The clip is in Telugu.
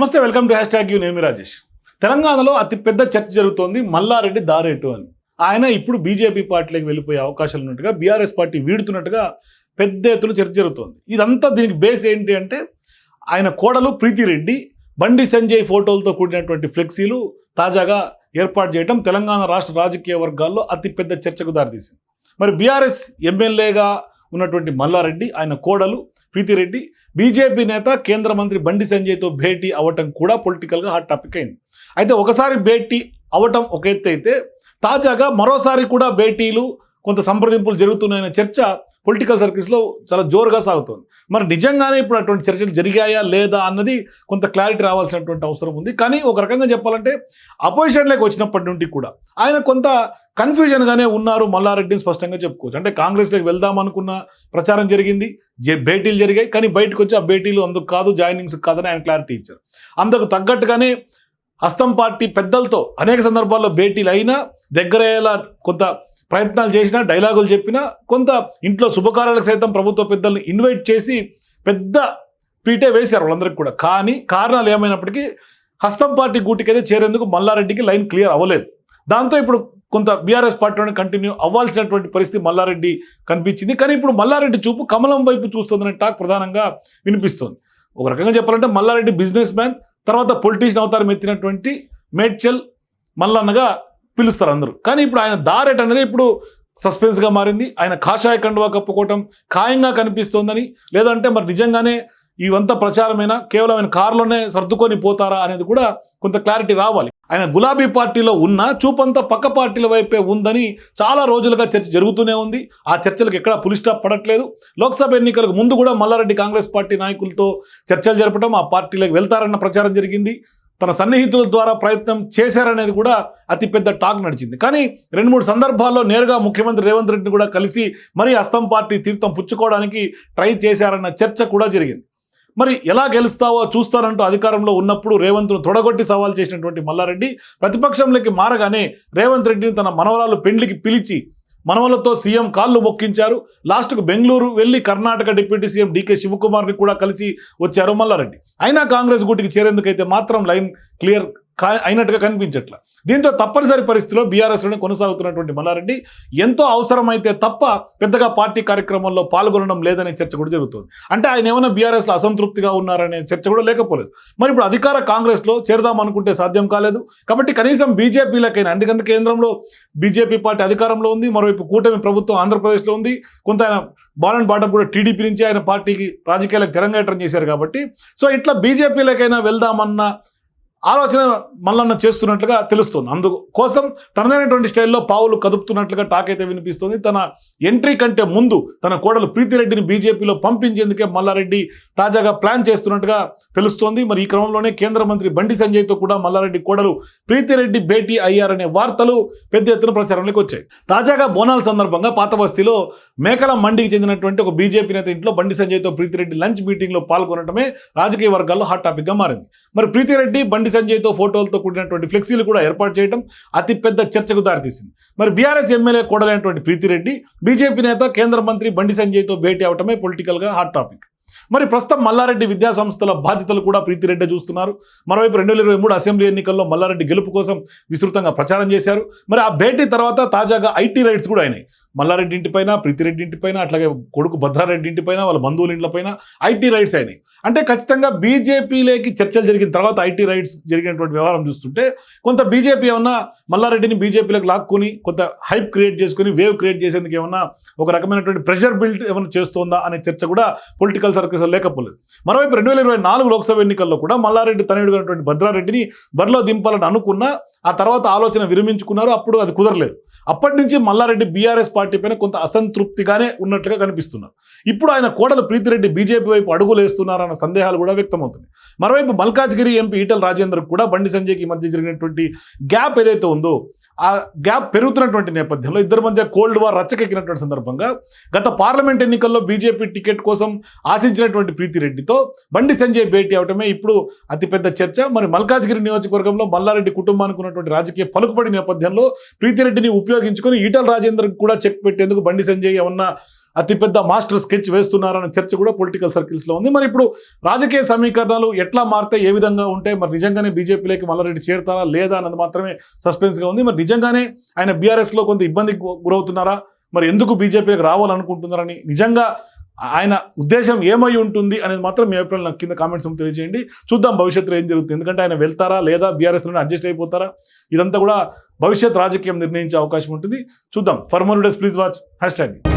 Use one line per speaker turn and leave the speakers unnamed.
నమస్తే, వెల్కమ్ టు #యూ నేమి రాజేష్. తెలంగాణలో అతిపెద్ద చర్చ జరుగుతోంది మల్లారెడ్డి దారేటు అని. ఆయన ఇప్పుడు బీజేపీ పార్టీలోకి వెళ్ళిపోయే అవకాశాలు ఉన్నట్టుగా, బీఆర్ఎస్ పార్టీ వీడుతున్నట్టుగా పెద్ద ఎత్తున చర్చ జరుగుతోంది. ఇదంతా దీనికి బేస్ ఏంటి అంటే, ఆయన కోడలు ప్రీతిరెడ్డి బండి సంజయ్ ఫోటోలతో కూడినటువంటి ఫ్లెక్సీలు తాజాగా ఏర్పాటు చేయడం తెలంగాణ రాష్ట్ర రాజకీయ వర్గాల్లో అతిపెద్ద చర్చకు దారితీసింది. మరి బీఆర్ఎస్ ఎమ్మెల్యేగా ఉన్నటువంటి మల్లారెడ్డి, ఆయన కోడలు ప్రీతిరెడ్డి బీజేపీ నేత కేంద్ర మంత్రి బండి సంజయ్తో భేటీ అవ్వటం కూడా పొలిటికల్గా హాట్ టాపిక్ అయింది. అయితే ఒకసారి భేటీ అవ్వటం ఒక ఎత్తు అయితే, తాజాగా మరోసారి కూడా భేటీలు, కొంత సంప్రదింపులు జరుగుతున్నాయనే చర్చ పొలిటికల్ సర్కిల్స్లో చాలా జోరుగా సాగుతోంది. మరి నిజంగానే ఇప్పుడు అటువంటి చర్చలు జరిగాయా లేదా అన్నది కొంత క్లారిటీ రావాల్సినటువంటి అవసరం ఉంది. కానీ ఒక రకంగా చెప్పాలంటే, అపోజిషన్లోకి వచ్చినప్పటి నుండి కూడా ఆయన కొంత కన్ఫ్యూజన్గానే ఉన్నారు మల్లారెడ్డిని స్పష్టంగా చెప్పుకోవచ్చు. అంటే కాంగ్రెస్లోకి వెళ్దామనుకున్న ప్రచారం జరిగింది, భేటీలు జరిగాయి, కానీ బయటకు వచ్చి ఆ భేటీలు అందుకు కాదు, జాయినింగ్స్ కాదని ఆయన క్లారిటీ ఇచ్చారు. అందుకు తగ్గట్టుగానే హస్తం పార్టీ పెద్దలతో అనేక సందర్భాల్లో భేటీలు అయినా, దగ్గరయ్యేలా కొంత ప్రయత్నాలు చేసినా, డైలాగులు చెప్పినా, కొంత ఇంట్లో శుభకార్యాలకు సైతం ప్రభుత్వ పెద్దల్ని ఇన్వైట్ చేసి పెద్ద పీటే వేశారు వాళ్ళందరికీ కూడా. కానీ కారణాలు ఏమైనప్పటికీ హస్తం పార్టీ గూటికైతే చేరేందుకు మల్లారెడ్డికి లైన్ క్లియర్ అవ్వలేదు. దాంతో ఇప్పుడు కొంత బీఆర్ఎస్ పార్టీలోనే కంటిన్యూ అవ్వాల్సినటువంటి పరిస్థితి మల్లారెడ్డి కనిపించింది. కానీ ఇప్పుడు మల్లారెడ్డి చూపు కమలం వైపు చూస్తుందనే టాక్ ప్రధానంగా వినిపిస్తోంది. ఒక రకంగా చెప్పాలంటే మల్లారెడ్డి బిజినెస్ మ్యాన్, తర్వాత పొలిటీషియన్ అవతారం ఎత్తినటువంటి మేడ్చల్ మల్లన్నగా పిలుస్తారు అందరూ. కానీ ఇప్పుడు ఆయన దారేట్ అనేది ఇప్పుడు సస్పెన్స్గా మారింది. ఆయన కాషాయ కండువా కప్పుకోవటం ఖాయంగా కనిపిస్తోందని, లేదంటే మరి నిజంగానే ఇవంతా ప్రచారమైనా కేవలం ఆయన కారులోనే సర్దుకొని పోతారా అనేది కూడా కొంత క్లారిటీ రావాలి. ఆయన గులాబీ పార్టీలో ఉన్న చూపంతా పక్క పార్టీల వైపే ఉందని చాలా రోజులుగా చర్చ జరుగుతూనే ఉంది. ఆ చర్చలకు ఎక్కడా పులి స్టాప్ పడట్లేదు. లోక్సభ ఎన్నికలకు ముందు కూడా మల్లారెడ్డి కాంగ్రెస్ పార్టీ నాయకులతో చర్చలు జరపడం, ఆ పార్టీలోకి వెళ్తారన్న ప్రచారం జరిగింది. తన సన్నిహితుల ద్వారా ప్రయత్నం చేశారనేది కూడా అతిపెద్ద టాక్ నడిచింది. కానీ 2-3 సందర్భాల్లో నేరుగా ముఖ్యమంత్రి రేవంత్ రెడ్డిని కూడా కలిసి మరీ హస్తం పార్టీ తీర్థం పుచ్చుకోవడానికి ట్రై చేశారన్న చర్చ కూడా జరిగింది. మరి ఎలా గెలుస్తావో చూస్తారంటూ అధికారంలో ఉన్నప్పుడు రేవంత్ను తొడగొట్టి సవాల్ చేసినటువంటి మల్లారెడ్డి ప్రతిపక్షంలోకి మారగానే రేవంత్ రెడ్డిని తన మనవరాలు పెండ్లికి పిలిచి మనవలతో సీఎం కాళ్ళు మొక్కించారు. లాస్ట్కు బెంగళూరు వెళ్ళి కర్ణాటక డిప్యూటీ సీఎం డీకే శివకుమార్ని కూడా కలిసి వచ్చారు మల్లారెడ్డి. అయినా కాంగ్రెస్ గూటికి చేరేందుకైతే మాత్రం లైన్ క్లియర్ అయినట్టుగా కనిపించట్ల. దీంతో తప్పనిసరి పరిస్థితిలో బీఆర్ఎస్లోనే కొనసాగుతున్నటువంటి మల్లారెడ్డి ఎంతో అవసరమైతే తప్ప పెద్దగా పార్టీ కార్యక్రమంలో పాల్గొనడం లేదనే చర్చ కూడా జరుగుతుంది. అంటే ఆయన ఏమైనా బీఆర్ఎస్లో అసంతృప్తిగా ఉన్నారనే చర్చ కూడా లేకపోలేదు. మరి ఇప్పుడు అధికార కాంగ్రెస్లో చేరదాం అనుకుంటే సాధ్యం కాలేదు. కాబట్టి కనీసం బీజేపీలకైనా, ఎందుకంటే కేంద్రంలో బీజేపీ పార్టీ అధికారంలో ఉంది, మరోవైపు కూటమి ప్రభుత్వం ఆంధ్రప్రదేశ్లో ఉంది, కొంత ఆయన బాలన్ బాటం కూడా టీడీపీ నుంచి ఆయన పార్టీకి రాజకీయాలకు తెరంగేట్రం చేశారు. కాబట్టి సో ఇట్లా బీజేపీలకైనా వెళ్దామన్న ఆలోచన మల్లన్న చేస్తున్నట్లుగా తెలుస్తుంది. అందుకోసం తనదైనటువంటి స్టైల్లో పావులు కదుపుతున్నట్లుగా టాక్ అయితే వినిపిస్తుంది. తన ఎంట్రీ కంటే ముందు తన కోడలు ప్రీతిరెడ్డిని బీజేపీలో పంపించేందుకే మల్లారెడ్డి తాజాగా ప్లాన్ చేస్తున్నట్టుగా తెలుస్తోంది. మరి ఈ క్రమంలోనే కేంద్ర మంత్రి బండి సంజయ్తో కూడా మల్లారెడ్డి కోడలు ప్రీతిరెడ్డి భేటీ అయ్యారనే వార్తలు పెద్ద ఎత్తున ప్రచారంలోకి వచ్చాయి. తాజాగా బోనాల సందర్భంగా పాత బస్తీలో మేకల మండికి చెందినటువంటి ఒక బీజేపీ నేత ఇంట్లో బండి సంజయ్తో ప్రీతిరెడ్డి లంచ్ మీటింగ్లో పాల్గొనడమే రాజకీయ వర్గాల్లో హాట్ టాపిక్గా మారింది. మరి ప్రీతిరెడ్డి బండి సంజయ్తో ఫోటోలతో కూడినటువంటి ఫ్లెక్సీలు కూడా ఏర్పాటు చేయడం అతిపెద్ద చర్చకు దారితీసింది. మరి బీఆర్ఎస్ ఎమ్మెల్యే కోడలైనటువంటి ప్రీతిరెడ్డి బీజేపీ నేత కేంద్ర మంత్రి బండి సంజయ్తో భేటీ అవటమే పొలిటికల్గా హాట్ టాపిక్. మరి ప్రస్తుతం మల్లారెడ్డి విద్యా సంస్థల బాధ్యతలు కూడా ప్రీతిరెడ్డి చూస్తున్నారు. మరోవైపు 2023 అసెంబ్లీ ఎన్నికల్లో మల్లారెడ్డి గెలుపు కోసం విస్తృతంగా ప్రచారం చేశారు. మరి ఆ భేటీ తర్వాత తాజాగా ఐటీ రైడ్స్ కూడా అయినాయి. మల్లారెడ్డి ఇంటిపైన, ప్రీతిరెడ్డి ఇంటిపైన, అట్లాగే కొడుకు భద్రారెడ్డి ఇంటిపైన, వాళ్ళ బంధువుల ఇంట్లపైన ఐటీ రైడ్స్ అయినాయి. అంటే ఖచ్చితంగా బీజేపీలోకి చర్చలు జరిగిన తర్వాత ఐటీ రైడ్స్ జరిగినటువంటి వ్యవహారం చూస్తుంటే కొంత బీజేపీ ఏమన్నా మల్లారెడ్డిని బీజేపీలోకి లాక్కుని కొంత హైప్ క్రియేట్ చేసుకుని, వేవ్ క్రియేట్ చేసేందుకు ఏమన్నా ఒక రకమైనటువంటి ప్రెషర్ బిల్డ్ ఏమైనా చేస్తోందా అనే చర్చ కూడా పొలిటికల్ సర్కిల్స్ లేకపోలేదు. మరోవైపు 2024 లోక్సభ ఎన్నికల్లో కూడా మల్లారెడ్డి తనయుడుగానటువంటి భద్రారెడ్డిని బరిలో దింపాలని అనుకున్నా ఆ తర్వాత ఆలోచన విరమించుకున్నారు. అప్పుడు అది కుదరలేదు. అప్పటి నుంచి మల్లారెడ్డి బీఆర్ఎస్ పార్టీ పైన కొంత అసంతృప్తిగానే ఉన్నట్లుగా కనిపిస్తున్నారు. ఇప్పుడు ఆయన కోడలు ప్రీతిరెడ్డి బీజేపీ వైపు అడుగులు వేస్తున్నారన్న సందేహాలు కూడా వ్యక్తమవుతున్నాయి. మరోవైపు మల్కాజ్గిరి ఎంపీ ఈటల రాజేందర్ కూడా బండి సంజయ్కి మధ్య జరిగినటువంటి గ్యాప్ ఏదైతే ఉందో ఆ గ్యాప్ పెరుగుతున్నటువంటి నేపథ్యంలో ఇద్దరి మధ్య కోల్డ్ వార్ రచ్చకెక్కినటువంటి సందర్భంగా గత పార్లమెంట్ ఎన్నికల్లో బీజేపీ టికెట్ కోసం ఆశించినటువంటి ప్రీతిరెడ్డితో బండి సంజయ్ భేటీ అవటమే ఇప్పుడు అతిపెద్ద చర్చ. మరి మల్కాజ్గిరి నియోజకవర్గంలో మల్లారెడ్డి కుటుంబానికి ఉన్నటువంటి రాజకీయ పలుకుబడి నేపథ్యంలో ప్రీతిరెడ్డిని ఉపయోగించుకొని ఈటల రాజేందర్ కూడా చెక్ పెట్టేందుకు బండి సంజయ్ ఏమన్నా అతిపెద్ద మాస్టర్ స్కెచ్ వేస్తున్నారన్న చర్చ కూడా పొలిటికల్ సర్కిల్స్లో ఉంది. మరి ఇప్పుడు రాజకీయ సమీకరణాలు ఎట్లా మారితే ఏ విధంగా ఉంటే మరి నిజంగానే బీజేపీలోకి మల్లారెడ్డి చేరుతారా లేదా అన్నది మాత్రమే సస్పెన్స్గా ఉంది. మరి నిజంగానే ఆయన బీఆర్ఎస్లో కొంత ఇబ్బందికి గురవుతున్నారా, మరి ఎందుకు బీజేపీకి రావాలనుకుంటున్నారని, నిజంగా ఆయన ఉద్దేశం ఏమై ఉంటుంది అనేది మాత్రం మీ అభిప్రాయం నాకు కింద కామెంట్స్ తెలియజేయండి. చూద్దాం భవిష్యత్తులో ఏం జరుగుతుంది. ఎందుకంటే ఆయన వెళ్తారా లేదా బీఆర్ఎస్లోనే అడ్జస్ట్ అయిపోతారా, ఇదంతా కూడా భవిష్యత్ రాజకీయం నిర్ణయించే అవకాశం ఉంటుంది. చూద్దాం. For more videos please watch #.